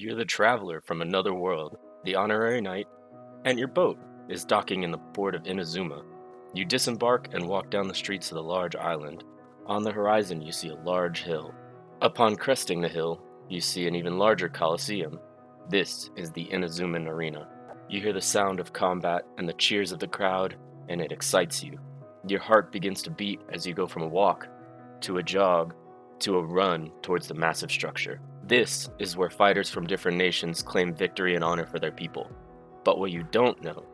You're the traveler from another world, the honorary knight, and your boat is docking in the port of Inazuma. You disembark and walk down the streets of the large island. On the horizon, you see a large hill. Upon cresting the hill, you see an even larger coliseum. This is the Inazuman Arena. You hear the sound of combat and the cheers of the crowd, and it excites you. Your heart begins to beat as you go from a walk to a jog to a run towards the massive structure. This is where fighters from different nations claim victory and honor for their people. But what you don't know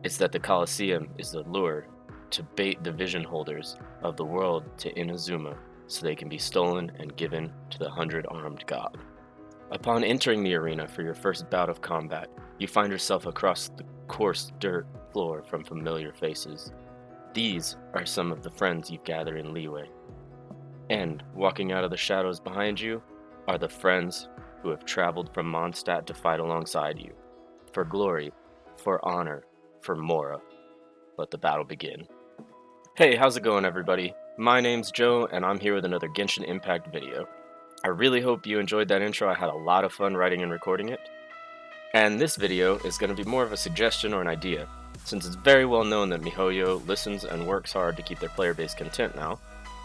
is that the Colosseum is the lure to bait the vision holders of the world to Inazuma so they can be stolen and given to the 100-armed god. Upon entering the arena for your first bout of combat, you find yourself across the coarse dirt floor from familiar faces. These are some of the friends you've gathered in Liyue. And walking out of the shadows behind you are the friends who have traveled from Mondstadt to fight alongside you. For glory, for honor, for Mora. Let the battle begin. Hey, how's it going, everybody? My name's Joe, and I'm here with another Genshin Impact video. I really hope you enjoyed that intro. I had a lot of fun writing and recording it. And this video is going to be more of a suggestion or an idea. Since it's very well known that MiHoYo listens and works hard to keep their player base content now,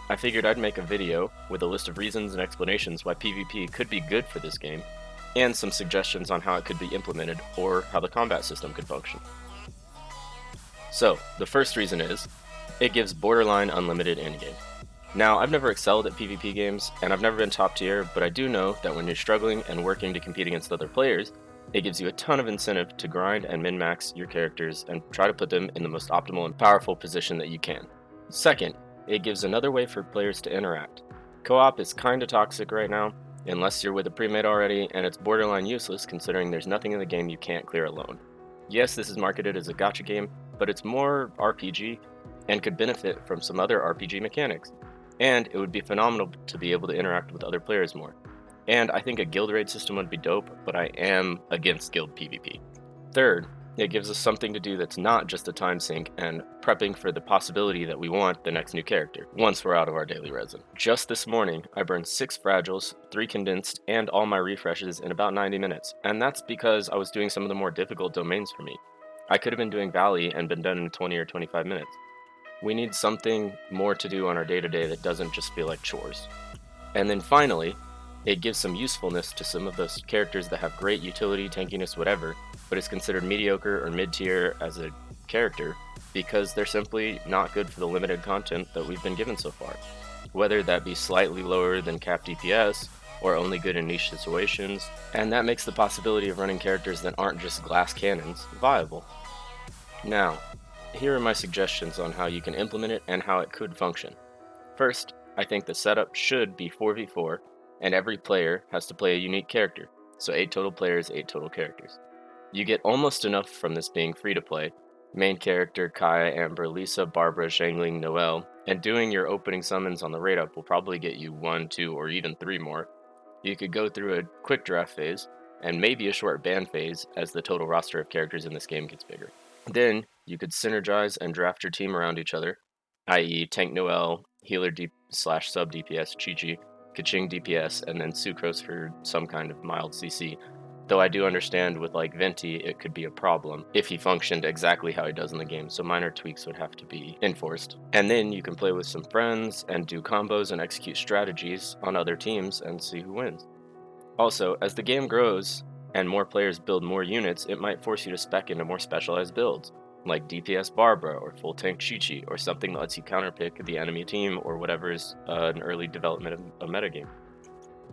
I figured I'd make a video with a list of reasons and explanations why PvP could be good for this game, and some suggestions on how it could be implemented or how the combat system could function. So, the first reason is, it gives borderline unlimited endgame. Now, I've never excelled at PvP games, and I've never been top tier, but I do know that when you're struggling and working to compete against other players, it gives you a ton of incentive to grind and min-max your characters and try to put them in the most optimal and powerful position that you can. Second, it gives another way for players to interact. Co-op is kinda toxic right now, unless you're with a premade already, and it's borderline useless considering there's nothing in the game you can't clear alone. Yes, this is marketed as a gacha game, but it's more RPG, and could benefit from some other RPG mechanics. And it would be phenomenal to be able to interact with other players more. And I think a guild raid system would be dope, but I am against guild PvP. Third, it gives us something to do that's not just a time sink and prepping for the possibility that we want the next new character, once we're out of our daily resin. Just this morning, I burned 6 fragiles, 3 condensed, and all my refreshes in about 90 minutes, and that's because I was doing some of the more difficult domains for me. I could have been doing Valley and been done in 20 or 25 minutes. We need something more to do on our day-to-day that doesn't just feel like chores. And then finally, it gives some usefulness to some of those characters that have great utility, tankiness, whatever, but is considered mediocre or mid-tier as a character because they're simply not good for the limited content that we've been given so far. Whether that be slightly lower than cap DPS, or only good in niche situations, and that makes the possibility of running characters that aren't just glass cannons viable. Now, here are my suggestions on how you can implement it and how it could function. First, I think the setup should be 4v4, and every player has to play a unique character, so 8 total players, 8 total characters. You get almost enough from this being free to play. Main character, Kaya, Amber, Lisa, Barbara, Shangling, Noelle, and doing your opening summons on the raid up will probably get you 1, 2, or even 3 more. You could go through a quick draft phase, and maybe a short ban phase as the total roster of characters in this game gets bigger. Then, you could synergize and draft your team around each other, i.e. Tank Noelle, Healer sub DPS Chi-Chi, Kaching DPS, and then Sucrose for some kind of mild CC. Though I do understand with like Venti, it could be a problem if he functioned exactly how he does in the game, so minor tweaks would have to be enforced. And then you can play with some friends and do combos and execute strategies on other teams and see who wins. Also, as the game grows and more players build more units, it might force you to spec into more specialized builds, like DPS Barbara or full tank Chi-Chi, or something that lets you counterpick the enemy team or whatever is an early development of a metagame.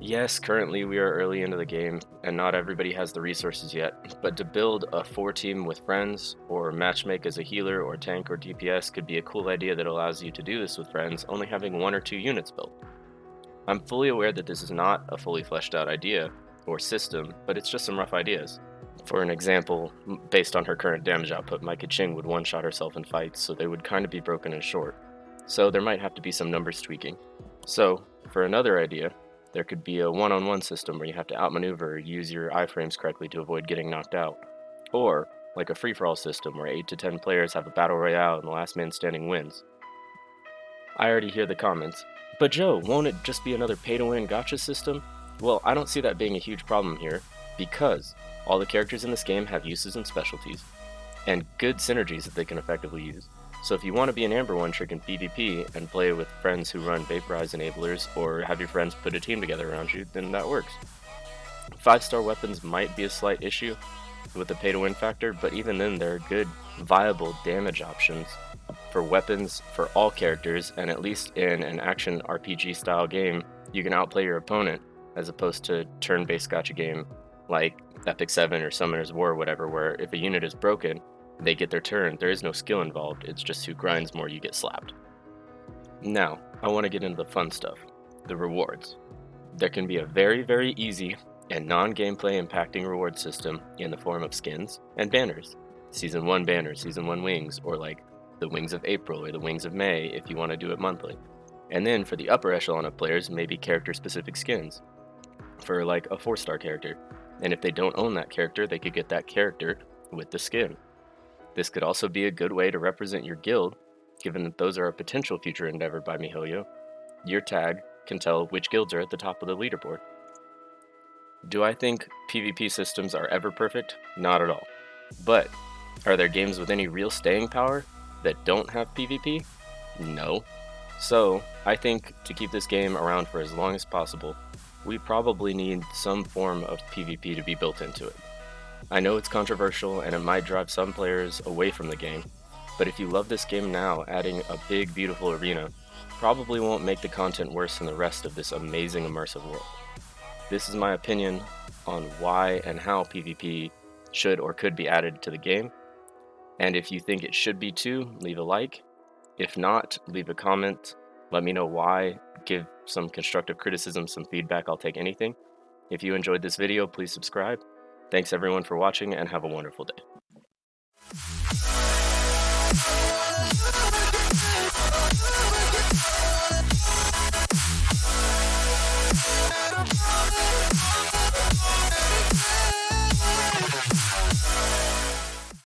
Yes, currently we are early into the game, and not everybody has the resources yet, but to build a 4-team with friends, or matchmake as a healer or tank or DPS could be a cool idea that allows you to do this with friends, only having 1 or 2 units built. I'm fully aware that this is not a fully fleshed out idea or system, but it's just some rough ideas. For an example, based on her current damage output, my Kaching would one-shot herself in fights, so they would kind of be broken and short. So there might have to be some numbers tweaking. So, for another idea, there could be a one-on-one system where you have to outmaneuver or use your iframes correctly to avoid getting knocked out. Or, like a free-for-all system where 8 to 10 players have a battle royale and the last man standing wins. I already hear the comments. But Joe, won't it just be another pay-to-win gacha system? Well, I don't see that being a huge problem here. because all the characters in this game have uses and specialties, and good synergies that they can effectively use. So if you want to be an Amber One trick in PvP and play with friends who run Vaporize enablers, or have your friends put a team together around you, then that works. 5-star weapons might be a slight issue with the pay-to-win factor, but even then they're good, viable damage options for weapons for all characters, and at least in an action RPG style game, you can outplay your opponent, as opposed to turn-based gacha game like Epic 7 or Summoner's War or whatever, where if a unit is broken, they get their turn. There is no skill involved, it's just who grinds more, you get slapped. Now, I want to get into the fun stuff, the rewards. There can be a very, very easy and non-gameplay impacting reward system in the form of skins and banners. Season 1 banners, Season 1 wings, or like the Wings of April or the Wings of May if you want to do it monthly. And then for the upper echelon of players, maybe character-specific skins for like a 4-star character. And if they don't own that character, they could get that character with the skin. This could also be a good way to represent your guild, given that those are a potential future endeavor by MiHoYo. Your tag can tell which guilds are at the top of the leaderboard. Do I think PvP systems are ever perfect? Not at all. But are there games with any real staying power that don't have PvP? No. So I think to keep this game around for as long as possible, we probably need some form of PvP to be built into it. I know it's controversial and it might drive some players away from the game, but if you love this game now, adding a big, beautiful arena probably won't make the content worse than the rest of this amazing immersive world. This is my opinion on why and how PvP should or could be added to the game, and if you think it should be too, leave a like. If not, leave a comment, let me know why, give some constructive criticism, some feedback, I'll take anything. If you enjoyed this video, please subscribe. Thanks everyone for watching and have a wonderful day.